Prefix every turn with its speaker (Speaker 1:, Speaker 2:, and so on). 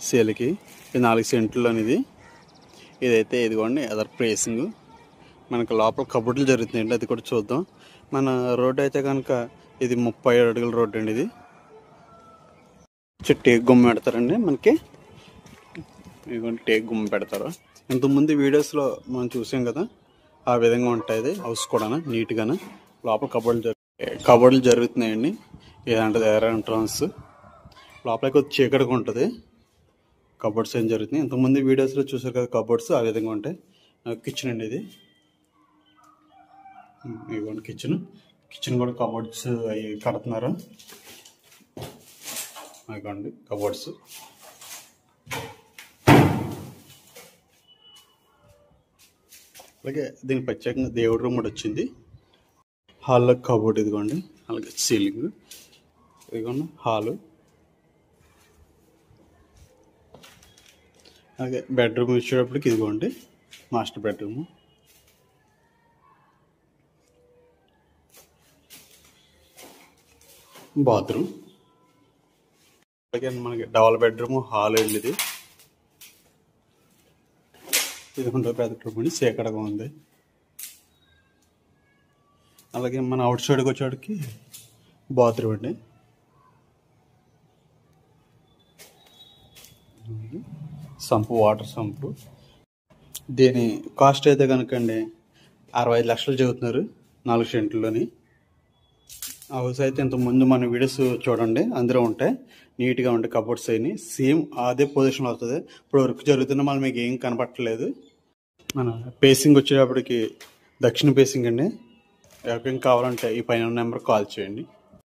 Speaker 1: సేల్కి ఇది 4 సెంట్లోని ఇదైతే ఇదిగోండి అదర్ ప్రేసింగ్ మనకు లోపల కబోర్డులు జరుగుతున్నాయండి, అది కూడా చూద్దాం. మన రోడ్డు అయితే కనుక ఇది 37 అడుగుల రోడ్డు అండి. ఇది టేక్ గుమ్మ పెడతారండి మనకి, ఇదిగోండి టేక్ గుమ్మ పెడతారు. ఇంతకుముందు వీడియోస్లో మనం చూసాం కదా, ఆ విధంగా ఉంటుంది హౌస్ కూడా నీట్గానే. లోపల కబోర్డులు జరుగుతున్నాయండి. ఏదంటే ఎంట్రన్స్ లోపల కొద్ది చీకటిగా ఉంటుంది. కబోర్డ్స్ ఏం జరుగుతున్నాయి ఇంతకుముందు వీడియోస్లో చూసారు కదా, కబోర్డ్స్ ఆ విధంగా ఉంటాయి. కిచెన్ అండి ఇది, ఇదిగోండి కిచెన్ కూడా కబోర్డ్స్ అవి కడుతున్నారు. ఇదిగోండి కబోర్డ్స్. అలాగే దీనికి ప్రత్యేకంగా దేవుడి రూమ్ కూడా వచ్చింది. హాల్లో కబోర్డ్ ఇదిగోండి, అలాగే సీలింగ్ ఇదిగోండి హాలు. అలాగే బెడ్రూమ్ వచ్చేటప్పటికి ఇదిగోండి మాస్టర్ బెడ్రూమ్. బాత్రూమ్, అలాగే మనకి డబల్ బెడ్రూమ్ హాల్ అండి. ఇది ఉండో బెడ్రూమ్ అండి, సేకడగా ఉంది. అలాగే మన అవుట్ సైడ్కి వచ్చేటికి బాత్రూమ్ అండి. సంపు, వాటర్ సంపు. దీని కాస్ట్ అయితే కనుక అండి 65 లక్షలు చెబుతున్నారు 4 సెంట్లోని. హౌస్ అయితే ఇంతకుముందు మన వీడియోస్ చూడండి, అందులో ఉంటాయి నీట్గా ఉంటాయి కబోర్డ్స్ అయినాయి. సేమ్ అదే పొజిషన్లో వస్తుంది. ఇప్పుడు వర్క్ జరుగుతున్న మళ్ళీ మీకు ఏం కనపట్టలేదు. మన పేసింగ్ వచ్చేటప్పటికి దక్షిణ పేసింగ్ అండి. ఎవరికైనా కావాలంటే ఈ పైన నెంబర్ కాల్ చేయండి.